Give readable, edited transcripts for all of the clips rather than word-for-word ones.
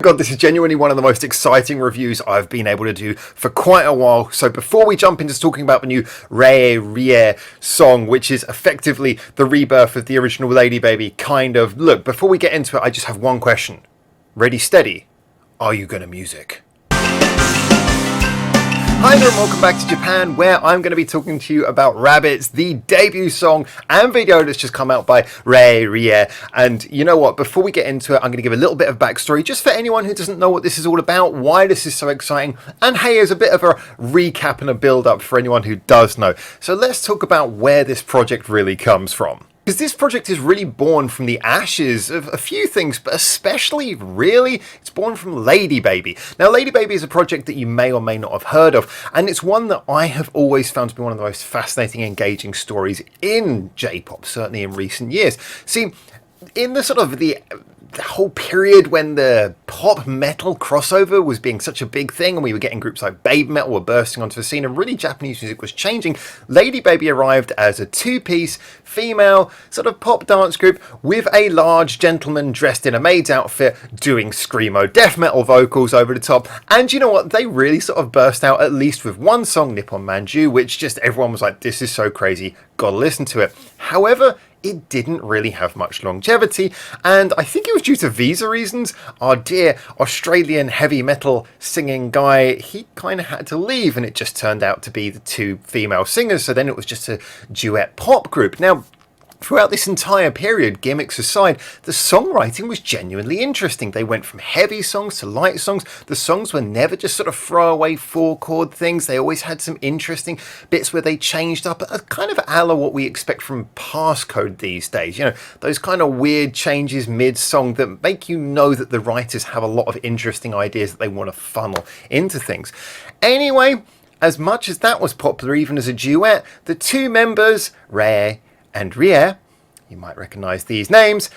God, this is genuinely one of the most exciting reviews I've been able to do for quite a while. So before we jump into talking about the new REIRIE song, which is effectively the rebirth of the original LADYBABY, kind of. Look, before we get into it, I just have one question. Ready, steady. Are you gonna music? Hi there and welcome back to Japan, where I'm going to be talking to you about Rabbits, the debut song and video that's just come out by REIRIE. And you know what, before we get into it, I'm going to give a little bit of backstory just for anyone who doesn't know what this is all about, why this is so exciting, and hey, as a bit of a recap and a build-up for anyone who does know. So let's talk about where this project really comes from. Because this project is really born from the ashes of a few things, but especially, really, it's born from LADYBABY. Now, LADYBABY is a project that you may or may not have heard of, and it's one that I have always found to be one of the most fascinating, engaging stories in J-pop, certainly in recent years. See, in the sort of the whole period when the pop metal crossover was being such a big thing and we were getting groups like Babe Metal were bursting onto the scene and really Japanese music was changing, LADYBABY arrived as a two-piece female sort of pop dance group with a large gentleman dressed in a maid's outfit doing screamo death metal vocals over the top. And you know what, they really sort of burst out at least with one song, Nippon Manju, which just everyone was like, this is so crazy, gotta listen to it. However, it didn't really have much longevity, and I think it was due to visa reasons. Our dear Australian heavy metal singing guy, he kind of had to leave, and it just turned out to be the two female singers, so then it was just a duet pop group. Now, throughout this entire period, gimmicks aside, the songwriting was genuinely interesting. They went from heavy songs to light songs. The songs were never just sort of throwaway four-chord things. They always had some interesting bits where they changed up, kind of a la what we expect from Passcode these days. You know, those kind of weird changes mid-song that make you know that the writers have a lot of interesting ideas that they want to funnel into things. Anyway, as much as that was popular, even as a duet, the two members, REIRIE and REIRIE, you might recognize these names,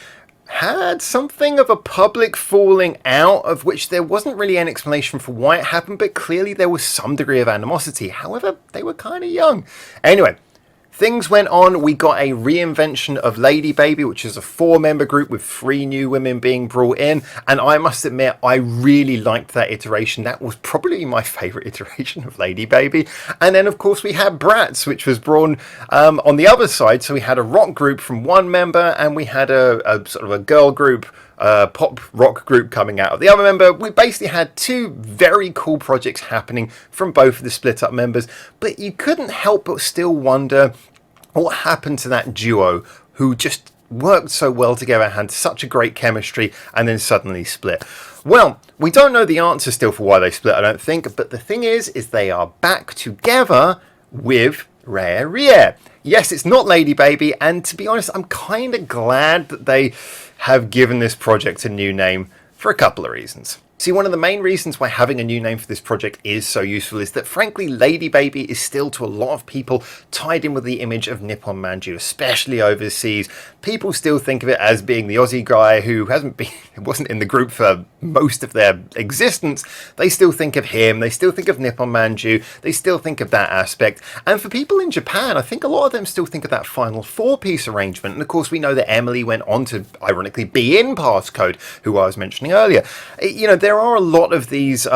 had something of a public falling out of which there wasn't really an explanation for why it happened, but clearly there was some degree of animosity. However, they were kind of young. Anyway, things went on. We got a reinvention of LADYBABY, which is a four-member group with 3 new women being brought in. And I must admit, I really liked that iteration. That was probably my favorite iteration of LADYBABY. And then, of course, we had Bratz, which was born on the other side. So we had a rock group from one member, and we had a sort of a girl group, pop rock group coming out of the other member. We basically had two very cool projects happening from both of the split up members, but you couldn't help but still wonder what happened to that duo who just worked so well together, had such a great chemistry, and then suddenly split. Well, we don't know the answer still for why they split, I don't think, but the thing is they are back together with REIRIE. Yes, it's not LADYBABY, and to be honest, I'm kind of glad that they have given this project a new name for a couple of reasons. See, one of the main reasons why having a new name for this project is so useful is that, frankly, LADYBABY is still, to a lot of people, tied in with the image of Nippon Manju, especially overseas. People still think of it as being the Aussie guy who wasn't in the group for most of their existence. They still think of him, they still think of Nippon Manju, they still think of that aspect. And for people in Japan, I think a lot of them still think of that final 4-piece arrangement. And of course, we know that Emily went on to, ironically, be in Passcode, who I was mentioning earlier. You know, there are a lot of these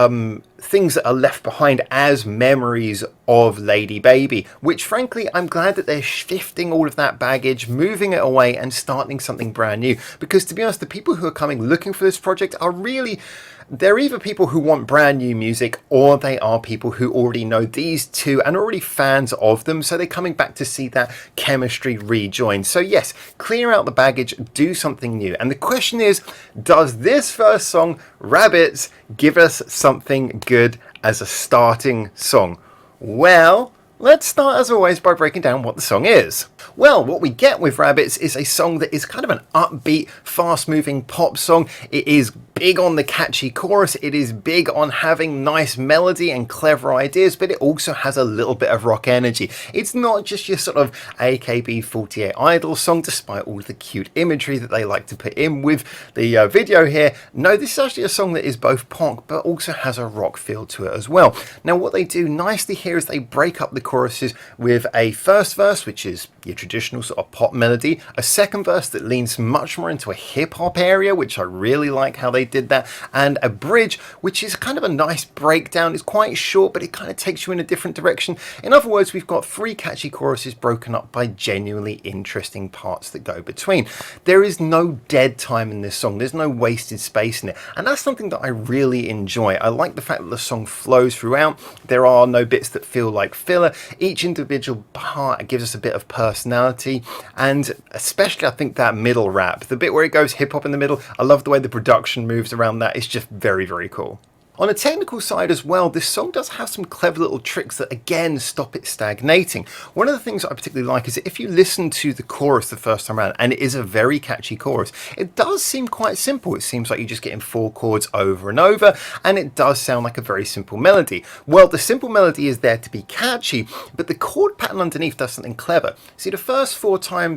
things that are left behind as memories of LADYBABY, which frankly I'm glad that they're shifting all of that baggage, moving it away and starting something brand new, because to be honest, the people who are coming looking for this project are really, they're either people who want brand new music or they are people who already know these two and are already fans of them, so they're coming back to see that chemistry rejoin. So yes, clear out the baggage, do something new. And the question is, does this first song, Rabbits, give us something good as a starting song? Well, let's start as always by breaking down what the song is. Well, what we get with Rabbits is a song that is kind of an upbeat, fast-moving pop song. It is big on the catchy chorus, it is big on having nice melody and clever ideas, but it also has a little bit of rock energy. It's not just your sort of AKB48 idol song, despite all the cute imagery that they like to put in with the video here. No, this is actually a song that is both pop, but also has a rock feel to it as well. Now, what they do nicely here is they break up the choruses with a first verse, which is your traditional sort of pop melody, a second verse that leans much more into a hip-hop area, which I really like how they did that, and a bridge which is kind of a nice breakdown. It's quite short, but it kind of takes you in a different direction. In other words, we've got 3 catchy choruses broken up by genuinely interesting parts that go between. There is no dead time in this song. There's no wasted space in it, and that's something that I really enjoy. I like the fact that the song flows throughout. There are no bits that feel like filler. Each individual part gives us a bit of personality, and especially I think that middle rap, the bit where it goes hip hop in the middle, I love the way the production moves around that. It's just very, very cool. On a technical side as well, this song does have some clever little tricks that again stop it stagnating. One of the things that I particularly like is that if you listen to the chorus the first time around, and it is a very catchy chorus, it does seem quite simple. It seems like you're just getting 4 chords over and over, and it does sound like a very simple melody. Well, the simple melody is there to be catchy, but the chord pattern underneath does something clever. See, the first time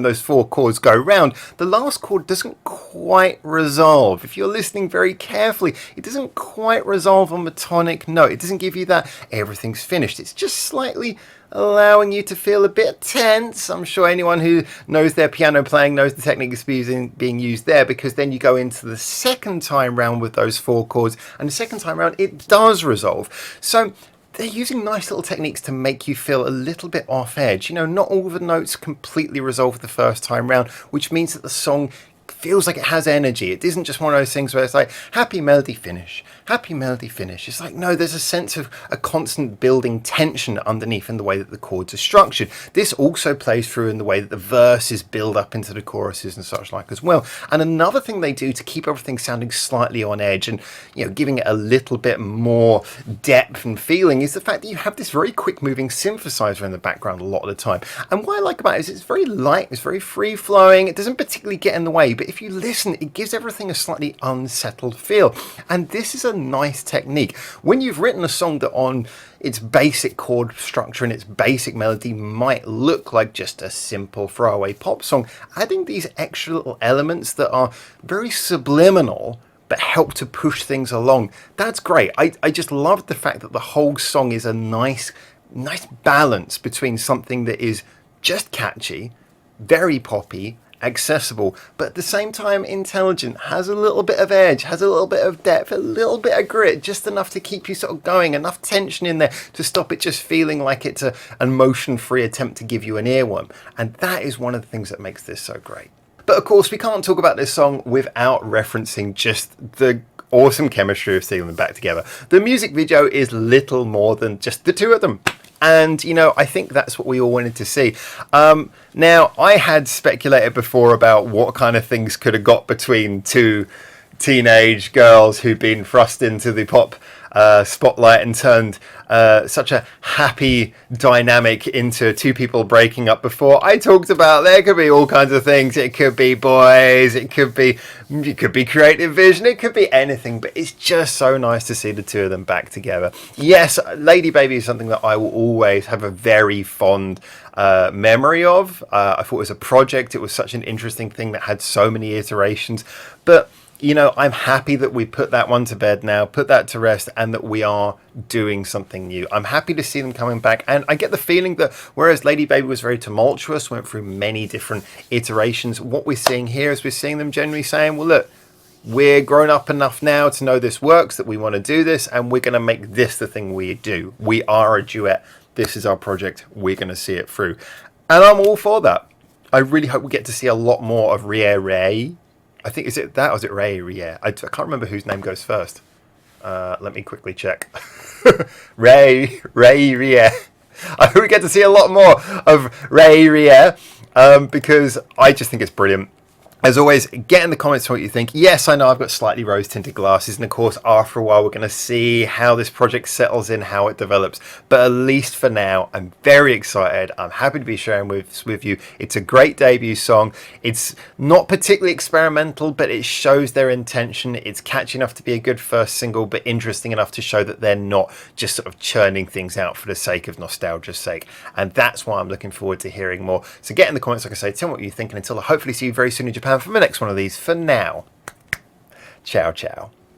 those 4 chords go round, the last chord doesn't quite resolve. If you're listening very carefully, it doesn't quite resolve on the tonic note. It doesn't give you that everything's finished. It's just slightly allowing you to feel a bit tense. I'm sure anyone who knows their piano playing knows the technique is being used there, because then you go into the second time round with those 4 chords, and the second time round it does resolve. So they're using nice little techniques to make you feel a little bit off edge. You know, not all the notes completely resolve the first time round, which means that the song feels like it has energy. It isn't just one of those things where it's like happy melody finish, happy melody finish. It's like, no, there's a sense of a constant building tension underneath in the way that the chords are structured. This also plays through in the way that the verses build up into the choruses and such like as well. And another thing they do to keep everything sounding slightly on edge and, you know, giving it a little bit more depth and feeling is the fact that you have this very quick moving synthesizer in the background a lot of the time. And what I like about it is it's very light, it's very free flowing, it doesn't particularly get in the way, but if you listen, it gives everything a slightly unsettled feel. And this is a nice technique. When you've written a song that on its basic chord structure and its basic melody might look like just a simple throwaway pop song, adding these extra little elements that are very subliminal but help to push things along, that's great. I just love the fact that the whole song is a nice balance between something that is just catchy, very poppy, accessible, but at the same time intelligent, has a little bit of edge, has a little bit of depth, a little bit of grit, just enough to keep you sort of going, enough tension in there to stop it just feeling like it's an emotion-free attempt to give you an earworm. And that is one of the things that makes this so great. But of course, we can't talk about this song without referencing just the awesome chemistry of seeing them back together. The music video is little more than just the 2 of them. And, you know, I think that's what we all wanted to see. Now, I had speculated before about what kind of things could have got between 2 teenage girls who'd been thrust into the pop spotlight and turned such a happy dynamic into 2 people breaking up before. I talked about there could be all kinds of things. It could be boys, it could be creative vision, it could be anything, but it's just so nice to see the 2 of them back together. Yes, LADYBABY is something that I will always have a very fond memory of. I thought it was a project. It was such an interesting thing that had so many iterations, but you know, I'm happy that we put that one to bed now, put that to rest, and that we are doing something new. I'm happy to see them coming back, and I get the feeling that whereas LADYBABY was very tumultuous, went through many different iterations, what we're seeing here is we're seeing them generally saying, well, look, we're grown up enough now to know this works, that we want to do this, and we're going to make this the thing we do. We are a duet. This is our project. We're going to see it through. And I'm all for that. I really hope we get to see a lot more of REIRIE. I think, is it that or is it REIRIE? I can't remember whose name goes first. Let me quickly check. REIRIE. I hope we get to see a lot more of REIRIE because I just think it's brilliant. As always, get in the comments what you think. Yes, I know I've got slightly rose-tinted glasses, and of course, after a while, we're going to see how this project settles in, how it develops. But at least for now, I'm very excited. I'm happy to be sharing with you. It's a great debut song. It's not particularly experimental, but it shows their intention. It's catchy enough to be a good first single, but interesting enough to show that they're not just sort of churning things out for the sake of nostalgia's sake. And that's why I'm looking forward to hearing more. So get in the comments, like I say, tell me what you think, and until I hopefully see you very soon in Japan for my next one of these. For now, ciao, ciao.